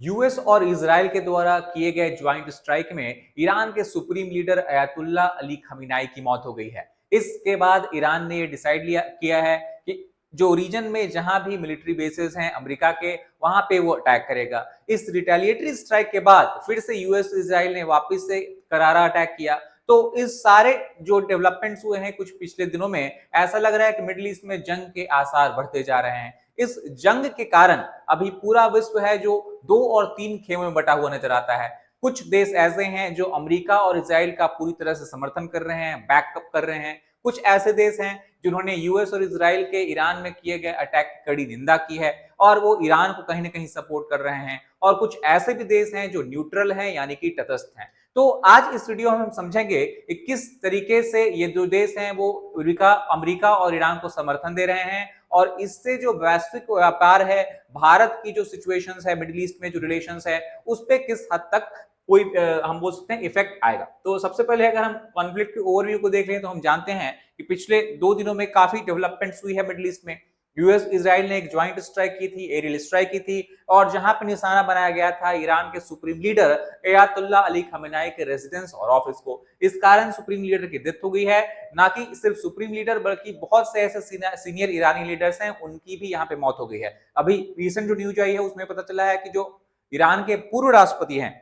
US और Israel के द्वारा किए गए ज्वाइंट स्ट्राइक में ईरान के सुप्रीम लीडर अयातुल्ला अली खमीनाई की मौत हो गई है। इसके बाद ईरान ने ये डिसाइड किया है कि जो रीजन में जहां भी मिलिट्री बेसेस हैं अमेरिका के, वहां पे वो अटैक करेगा। इस रिटेलिएटरी स्ट्राइक के बाद फिर से यूएस इजराइल ने वापस से करारा अटैक किया। तो इस सारे जो डेवलपमेंट्स हुए हैं कुछ पिछले दिनों में, ऐसा लग रहा है कि मिडिल ईस्ट में जंग के आसार बढ़ते जा रहे हैं। इस जंग के कारण अभी पूरा विश्व है जो 2 और 3 खेमों में बटा हुआ नजर आता है। कुछ देश ऐसे हैं जो अमेरिका और इजराइल का पूरी तरह से समर्थन कर रहे हैं, बैकअप कर रहे हैं। कुछ ऐसे देश हैं जिन्होंने यूएस और इजराइल के ईरान में किए गए अटैक की कड़ी निंदा की है और वो ईरान को कहीं ना कहीं सपोर्ट कर रहे हैं। और कुछ ऐसे भी देश हैं जो न्यूट्रल हैं, यानी कि तटस्थ हैं। तो आज इस वीडियो में हम समझेंगे कि किस तरीके से ये दो देश हैं वो अमेरिका और ईरान को समर्थन दे रहे हैं और इससे जो वैश्विक व्यापार है, भारत की जो सिचुएशंस है, मिडिल ईस्ट में जो रिलेशंस है, उस पे किस हद तक कोई हम बोल सकते हैं इफेक्ट आएगा। तो सबसे पहले अगर हम कॉन्फ्लिक्ट के ओवरव्यू को देख लें तो हम जानते हैं कि पिछले 2 दिनों में काफी डेवलपमेंट्स हुई है मिडिल ईस्ट में। यूएस इजराइल ने एक ज्वाइंट स्ट्राइक की थी, एरियल स्ट्राइक की थी और जहां पर निशाना बनाया गया था ईरान के सुप्रीम लीडर अयातुल्ला अली खमेनाई के रेजिडेंस और ऑफिस को। इस कारण सुप्रीम लीडर की डेथ हो गई है। ना कि सिर्फ सुप्रीम लीडर बल्कि बहुत से ऐसे सीनियर ईरानी लीडर्स हैं, उनकी भी यहाँ पे मौत हो गई है। अभी रिसेंट जो न्यूज आई है उसमें पता चला है कि जो ईरान के पूर्व राष्ट्रपति हैं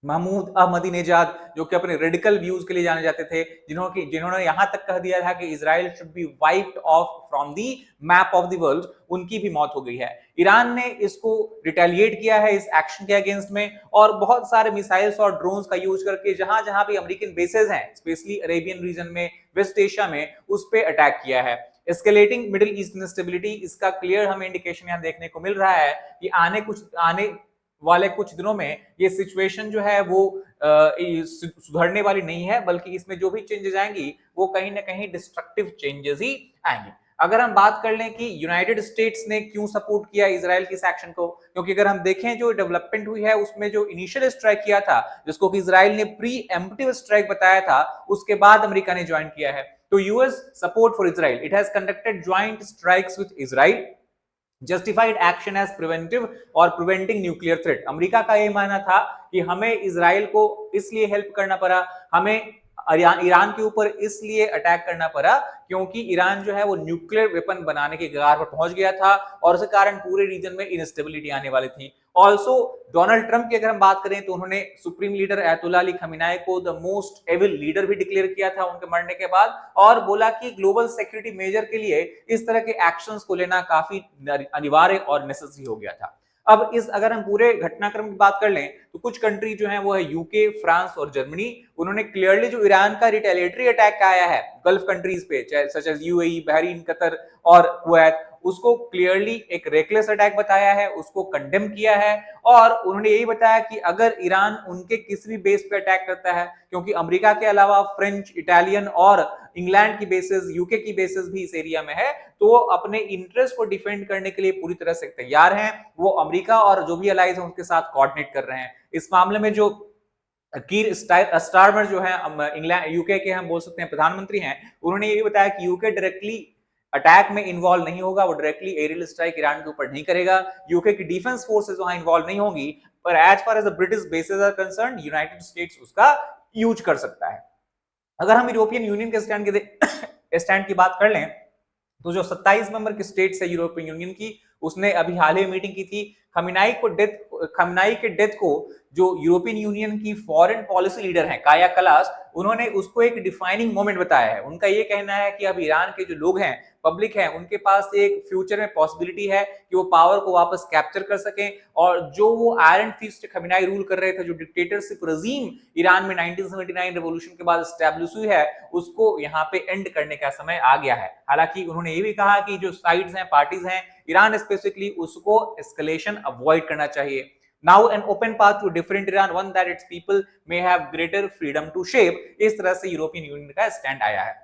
महमूद अहमदीनेजाद, जो कि अपने रेडिकल व्यूज के लिए जाने जाते थे, जिन्होंने यहां तक कह दिया था कि Israel should be wiped off from the map of the world, उनकी भी मौत हो गई है। ईरान ने इसको रिटेलिएट किया है इस एक्शन के अगेंस्ट में और बहुत सारे मिसाइल्स और ड्रोन्स का यूज करके जहां जहां भी अमेरिकन बेसेस हैं, स्पेशली अरेबियन रीजन में, वेस्ट एशिया में, उस पर अटैक किया है। एस्केलेटिंग मिडिल ईस्ट इंस्टेबिलिटी, इसका क्लियर हमें इंडिकेशन यहां देखने को मिल रहा है कि आने वाले कुछ दिनों में ये सिचुएशन जो है वो सुधरने वाली नहीं है, बल्कि इसमें जो भी चेंजेस आएंगी वो कहीं ना कहीं डिस्ट्रक्टिव चेंजेस ही आएंगे। अगर हम बात कर लें कि यूनाइटेड स्टेट्स ने क्यों सपोर्ट किया इजराइल की इस एक्शन को, क्योंकि अगर हम देखें जो डेवलपमेंट हुई है उसमें जो इनिशियल स्ट्राइक किया था, जिसको कि इजराइल ने प्री एम्प्टिव स्ट्राइक बताया था, उसके बाद अमेरिका ने ज्वाइन किया है। तो US support for Israel, it has conducted joint strikes with Israel, justified action as preventive और प्रिवेंटिंग न्यूक्लियर थ्रेट। अमेरिका का यह मानना था कि हमें इजराइल को इसलिए हेल्प करना पड़ा, हमें ईरान के ऊपर इसलिए अटैक करना पड़ा क्योंकि ईरान जो है वो न्यूक्लियर वेपन बनाने के कगार पर पहुंच गया था और उसके कारण पूरे रीजन में इनस्टेबिलिटी आने वाली थी। ऑल्सो डोनाल्ड ट्रंप की अगर हम बात करें तो उन्होंने सुप्रीम लीडर अयातुल्ला अली खमीनाई को द मोस्ट एविल लीडर भी डिक्लेयर किया था उनके मरने के बाद और बोला कि ग्लोबल सिक्योरिटी मेजर के लिए इस तरह के एक्शंस को लेना काफी अनिवार्य और नेसेसरी हो गया था। अब इस अगर हम पूरे घटनाक्रम की बात कर लें तो कुछ कंट्री जो है वो है यूके, फ्रांस और जर्मनी। उन्होंने क्लियरली जो ईरान का रिटेलिएटरी अटैक आया है गल्फ कंट्रीज पे, such as UAE, Bahrain, Qatar और कुवैत, उसको क्लियरली एक रेकलेस अटैक बताया है, उसको कंडेम किया है और उन्होंने यही बताया कि अगर ईरान उनके किसी भी बेस पे अटैक करता है, क्योंकि अमेरिका के अलावा फ्रेंच, इटालियन और इंग्लैंड की बेसिस, यूके की बेसिस भी इस एरिया में है, तो वो अपने इंटरेस्ट को डिफेंड करने के लिए पूरी तरह से तैयार हैं। वो अमेरिका और जो भी अलाइज हैं उनके साथ कोऑर्डिनेट कर रहे हैं। इस मामले में जो कीर स्टारमर जो है इंग्लैंड यूके के हम बोल सकते हैं प्रधानमंत्री हैं, उन्होंने ये भी बताया कि यूके डायरेक्टली अटैक में इन्वॉल्व नहीं होगा, वो डायरेक्टली एरियल स्ट्राइक ईरान के ऊपर नहीं करेगा। यूके की डिफेंस फोर्सेस वहां इन्वॉल्व नहीं होंगी, पर as far as the British bases are concern, United States उसका यूज कर सकता है। अगर हम यूरोपियन यूनियन के स्टैंड की बात कर लें तो जो 27 मेंबर की स्टेट्स है यूरोपियन यूनियन की, उसने अभी हाल ही मीटिंग की थी। खमीनाई के डेथ को जो यूरोपियन यूनियन की फॉरेन पॉलिसी लीडर हैं काया कलास, उन्होंने उसको एक डिफाइनिंग मोमेंट बताया है। उनका ये कहना है कि अब ईरान के जो लोग हैं, पब्लिक है, उनके पास एक फ्यूचर में पॉसिबिलिटी है कि वो पावर को वापस कैप्चर कर सकें और जो वो आयरन फिस्ट खमीनाई रूल कर रहे थे, जो डिक्टेटरशिप रजीम ईरान में 1979 रेवोल्यूशन के बाद एस्टैब्लिश हुई है, उसको यहाँ पे एंड करने का समय आ गया है। हालांकि उन्होंने ये भी कहा कि जो साइड्स हैं, पार्टीज हैं, ईरान स्पेसिफिकली, उसको एस्केलेशन अवॉइड करना चाहिए। Now an open path to different Iran, one that its people may have greater freedom to shape, इस तरह से यूरोपियन यूनियन का स्टैंड आया है।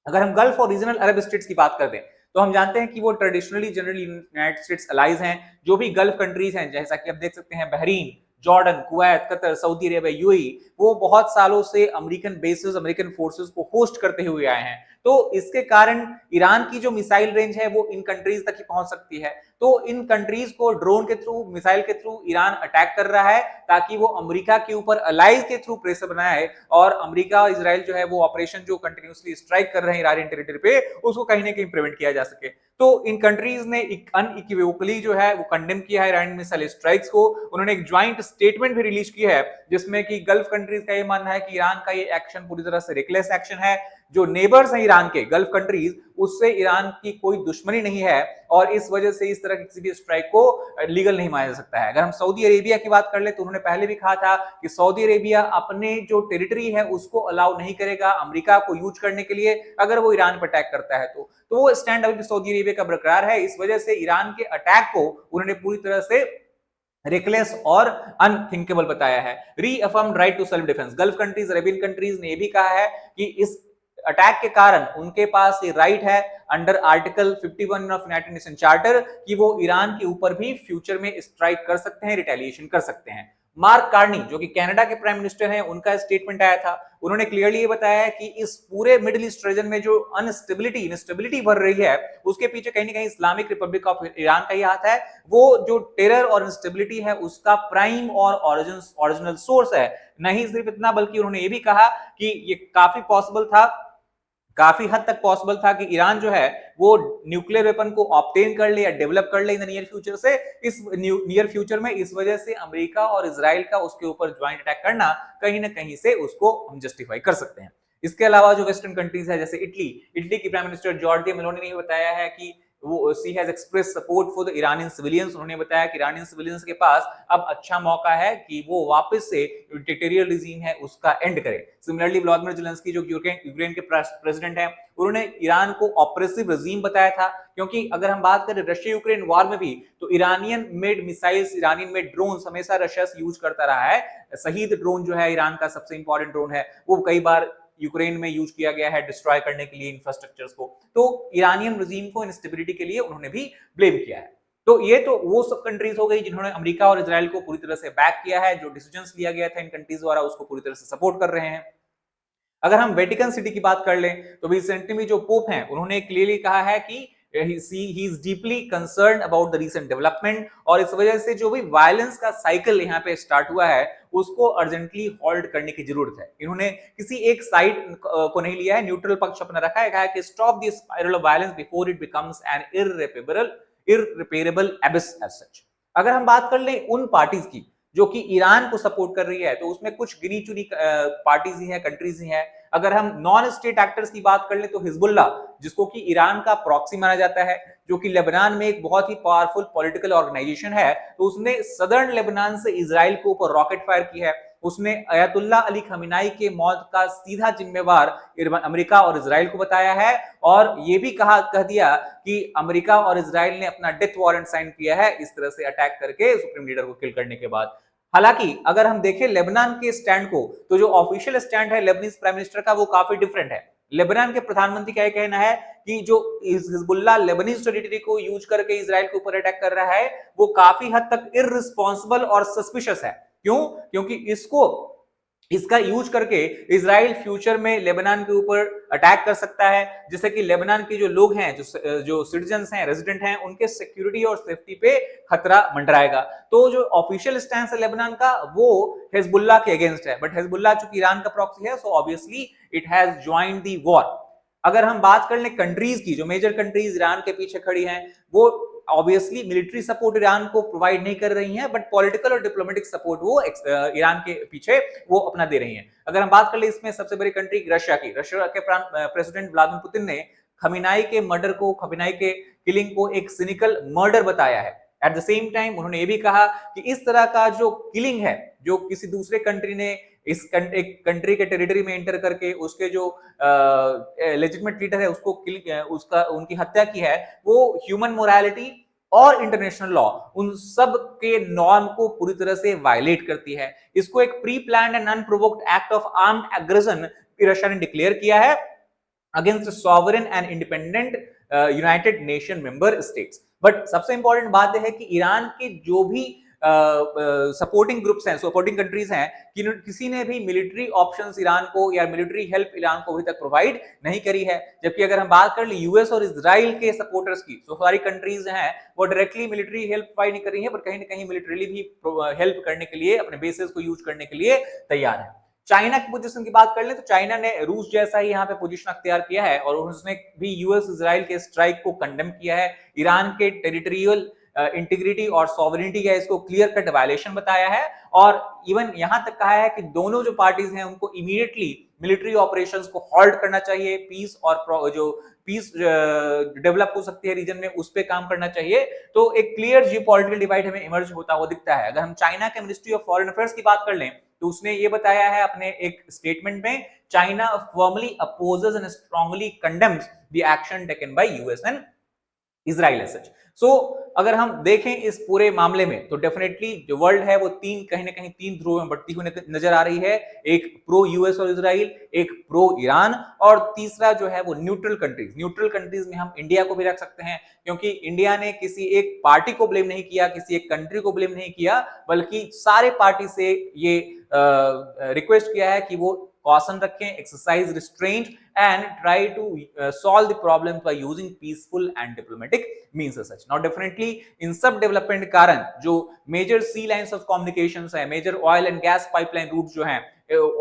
अगर हम गल्फ और रीजनल अरब स्टेट्स की बात करते हैं तो हम जानते हैं कि वो traditionally generally United States allies हैं। जो भी गल्फ कंट्रीज हैं, जैसा कि आप देख सकते हैं Bahrain, Jordan, Kuwait, Qatar, Saudi Arabia, UAE, वो बहुत सालों से अमेरिकन बेसेस, अमेरिकन फोर्सेस को होस्ट करते हुए आए हैं। तो इसके कारण ईरान की जो मिसाइल रेंज है वो इन कंट्रीज तक ही पहुंच सकती है। तो इन कंट्रीज को ड्रोन के थ्रू, मिसाइल के थ्रू ईरान अटैक कर रहा है ताकि वो अमेरिका के ऊपर अलाइज के थ्रू प्रेशर बनाए और अमेरिका और इजराइल जो है वो ऑपरेशन जो कंटिन्यूसली स्ट्राइक कर रहे हैं ईरानियन टेरिटरी पे उसको कहीं ना कहीं प्रिवेंट किया जा सके। तो इन कंट्रीज ने अनइक्विवोकली जो है वो कंडेम किया है ईरान मिसाइल स्ट्राइक्स को। उन्होंने एक ज्वाइंट स्टेटमेंट भी रिलीज की है जिसमें कि गल्फ कंट्रीज का ये मानना है कि ईरान का ये एक्शन पूरी तरह से रेकलेस एक्शन है। जो नेबर्स हैं ईरान के, गल्फ कंट्रीज, उससे ईरान की कोई दुश्मनी नहीं है और इस वजह से इस तरह की किसी भी स्ट्राइक को लीगल नहीं माना जा सकता है। अगर हम सऊदी अरेबिया की बात कर ले तो उन्होंने पहले भी कहा था कि सऊदी अरेबिया अपने जो टेरिटरी है उसको अलाउ नहीं करेगा अमेरिका को यूज करने के लिए अगर वो ईरान पर अटैक करता है तो वो स्टैंड अभी सऊदी अरेबिया का बरकरार है। इस वजह से ईरान के अटैक को उन्होंने पूरी तरह से रेकलेस और अनथिंकेबल बताया है। Reaffirmed right to self defence, Gulf countries, Arabian countries ने यह भी कहा है कि इस अटैक के कारण उनके पास ये राइट है under article 51 of United nation charter कि वो ईरान के ऊपर भी फ्यूचर में स्ट्राइक कर सकते हैं, रिटेलिएशन कर सकते हैं। मार्क कार्नी जो कि कनाडा के प्राइम मिनिस्टर हैं, उनका स्टेटमेंट आया था। उन्होंने क्लियरली ये बताया है कि इस पूरे मिडिल ईस्ट रीजन में जो इंस्टेबिलिटी बढ़ रही है उसके पीछे कहीं ना कहीं इस्लामिक रिपब्लिक ऑफ ईरान का ही हाथ है। वो जो टेरर और इंस्टेबिलिटी है उसका प्राइम और ओरिजिनल सोर्स है। नहीं सिर्फ इतना बल्कि उन्होंने ये भी कहा कि ये काफी हद तक पॉसिबल था कि ईरान जो है वो न्यूक्लियर वेपन को ऑब्टेन कर ले या डेवलप कर ले इन द नियर फ्यूचर से। इस नियर फ्यूचर में इस वजह से अमेरिका और इजराइल का उसके ऊपर ज्वाइंट अटैक करना कहीं ना कहीं से उसको हम जस्टिफाई कर सकते हैं। इसके अलावा जो वेस्टर्न कंट्रीज है जैसे इटली की प्राइम मिनिस्टर जॉर्जिया मेलोनी ने बताया है कि वो she has express support for the Iranian civilians. उन्होंने बताया कि ईरानियन सिविलियंस के पास अब अच्छा मौका है कि वो वापस से डिक्टेरियल रिजीम है उसका एंड करे। सिमिलरली व्लादिमीर ज़ेलेंस्की जो यूक्रेन के प्रेसिडेंट हैं, उन्होंने ईरान को ऑपरेसिव रिजीम बताया था क्योंकि अगर हम बात करें रशिया यूक्रेन वॉर में भी तो Iranian made missiles, Iranian made drones हमेशा रशिया यूज करता रहा है। शहीद ड्रोन जो है ईरान का सबसे इंपॉर्टेंट ड्रोन है, वो कई बार यूक्रेन में यूज किया गया है डिस्ट्रॉय करने के लिए इंफ्रास्ट्रक्चर्स को। तो ईरानियन रिजीम को इंस्टेबिलिटी के लिए उन्होंने भी ब्लेम किया है। तो ये तो वो सब कंट्रीज हो गई जिन्होंने अमेरिका और इजराइल को पूरी तरह से बैक किया है। जो डिसीजंस लिया गया था इन कंट्रीज द्वारा उसको पूरी तरह से सपोर्ट कर रहे हैं। अगर हम वेटिकन सिटी की बात कर लें तो रिसेंटली में जो पोप हैं उन्होंने क्लियरली कहा है कि he is deeply concerned about the recent development और इस वजह से जो भी वायलेंस का साइकिल यहाँ पे स्टार्ट हुआ है उसको अर्जेंटली हॉल्ट करने की जरूरत है। इन्होंने किसी एक साइड को नहीं लिया है, न्यूट्रल पक्ष अपना रखा है, कहा है कि stop the spiral of violence before it becomes an irreparable abyss as such. अगर हम बात कर लें उन पार्टीज की जो कि ईरान को सपोर्ट कर रही है तो उसमें कुछ गिनी चुनी पार्टीज ही हैं, कंट्रीज ही हैं। अगर हम नॉन स्टेट एक्टर्स की बात कर ले तो हिजबुल्ला जिसको कि ईरान का प्रॉक्सी माना जाता है, जो कि लेबनान में एक बहुत ही पावरफुल पॉलिटिकल ऑर्गेनाइजेशन है, तो उसने सदर्न लेबनान से इजराइल के ऊपर रॉकेट फायर की है। उसने अयतुल्ला अली खमीनाई के मौत का सीधा जिम्मेवार अमेरिका और इजराइल को बताया है और यह भी कह दिया कि अमेरिका और इजराइल ने अपना डेथ वारंट साइन किया है इस तरह से अटैक करके सुप्रीम लीडर को किल करने के बाद। हालांकि अगर हम देखें लेबनान के स्टैंड को तो जो ऑफिशियल स्टैंड है लेबनीज प्राइम मिनिस्टर का वो काफी डिफरेंट है। लेबनान के प्रधानमंत्री का कहना है कि जो हिजबुल्ला लेबनीज टेरिटरी को यूज करके इजराइल के ऊपर अटैक कर रहा है वो काफी हद तक इररिस्पांसिबल और सस्पिशियस है। क्यों? क्योंकि इसका यूज करके इजराइल फ्यूचर में लेबनान के ऊपर अटैक कर सकता है, जिससे कि लेबनान के जो लोग हैं, जो सिटीजन्स हैं, रेजिडेंट हैं, उनके सिक्योरिटी और सेफ्टी पे खतरा मंडराएगा। तो जो ऑफिशियल स्टैंड है लेबनान का वो हिजबुल्ला के अगेंस्ट है, बट हिजबुल्ला चूंकि ईरान का प्रॉक्सी है so obviously it has joined the war. अगर हम बात कर ले कंट्रीज की, जो मेजर कंट्रीज ईरान के पीछे खड़ी हैं, वो ऑब्वियसली मिलिट्री सपोर्ट ईरान को प्रोवाइड नहीं कर रही हैं, बट पॉलिटिकल और डिप्लोमेटिक सपोर्ट वो ईरान के पीछे वो अपना दे रही हैं। अगर हम बात कर ले इसमें सबसे बड़ी कंट्री रशिया की, रशिया के प्रेसिडेंट व्लादिमीर पुतिन ने खमीनाई के किलिंग को एक सिनिकल मर्डर बताया है। एट द सेम टाइम उन्होंने ये भी कहा कि इस तरह का जो किलिंग है, जो किसी दूसरे कंट्री ने एक कंट्री के टेरिटरी में एंटर करके उसके जो लेजिटिमेट लीडर है उसको उनकी हत्या की है, वो ह्यूमन मोरालिटी और इंटरनेशनल लॉ उन सब के नॉर्म को पूरी तरह से वायलेट करती है। इसको एक pre planned and unprovoked act of armed aggression Russia ने डिक्लेयर किया है against sovereign and independent United nation member states. But सबसे इंपॉर्टेंट बात यह है कि ईरान के जो भी सपोर्टिंग ग्रुप्स हैं, सपोर्टिंग कंट्रीज हैं, किसी ने भी मिलिट्री ऑप्शंस ईरान को या मिलिट्री हेल्प ईरान को अभी तक प्रोवाइड नहीं करी है। जबकि अगर हम बात कर ली यूएस और इजराइल के सपोर्टर्स की, तो सारी कंट्रीज हैं वो डायरेक्टली मिलिट्री हेल्प प्रोवाइड नहीं कर रही है, पर कहीं ना कहीं मिलिटरीली भी हेल्प करने के लिए, अपने बेसेस को यूज करने के लिए तैयार है। चाइना की पोजीशन की बात कर ले तो चाइना ने रूस जैसा ही यहाँ पे पोजीशन अख्तियार किया है और उसने भी यूएस इजराइल के स्ट्राइक को कंडेम किया है। ईरान के टेरिटोरियल इंटीग्रिटी और सॉवरेनिटी का इसको क्लियर कट वायलेशन बताया है और इवन यहां तक कहा है कि दोनों जो पार्टीज हैं उनको इमीडिएटली मिलिट्री ऑपरेशंस को हॉल्ट करना चाहिए, पीस और जो पीस डेवलप हो सकती है रीजन में उस पे काम करना चाहिए। तो एक क्लियर जियोपॉलिटिकल डिवाइड हमें इमर्ज होता हुआ दिखता है। अगर हम चाइना के मिनिस्ट्री ऑफ फॉरेन अफेयर्स की बात कर लें तो उसने ये बताया है अपने एक स्टेटमेंट में, China firmly opposes and strongly condemns the action taken by US and Israel as such. So अगर हम देखें इस पूरे मामले में तो डेफिनेटली जो वर्ल्ड है वो कहीं ना कहीं तीन ध्रुवों में बढ़ती हुई नजर आ रही है। एक प्रो यूएस और इजराइल, एक प्रो ईरान और तीसरा जो है वो न्यूट्रल कंट्रीज। न्यूट्रल कंट्रीज में हम इंडिया को भी रख सकते हैं क्योंकि इंडिया ने किसी एक पार्टी को ब्लेम नहीं किया, किसी एक कंट्री को ब्लेम नहीं किया, बल्कि सारे पार्टी से ये रिक्वेस्ट किया है कि वो caution रखें, exercise restraint and try to solve the problem by using peaceful and diplomatic means as such. Now definitely इन सब डेवलपमेंट के कारण जो major sea lines of communications है, major oil and gas pipeline route जो हैं,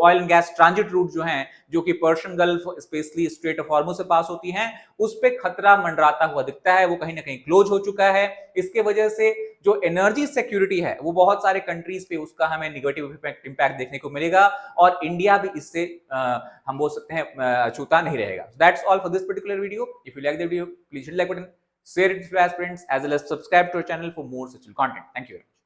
oil and gas transit route जो हैं, जो कि Persian Gulf specially strait of Hormuz से पास होती हैं, उस पे खतरा मंडराता हुआ दिखता है। वो कहीं ना कहीं क्लोज हो चुका है। इसके वजह से जो एनर्जी सिक्योरिटी है वो बहुत सारे कंट्रीज पे उसका हमें नेगेटिव इम्पैक्ट देखने को मिलेगा और इंडिया भी इससे हम बोल सकते हैं अछूता नहीं रहेगा। That's all for this particular video. If you like the video please hit like button, share it with your friends as well as subscribe to our channel for more such content. Thank you very much.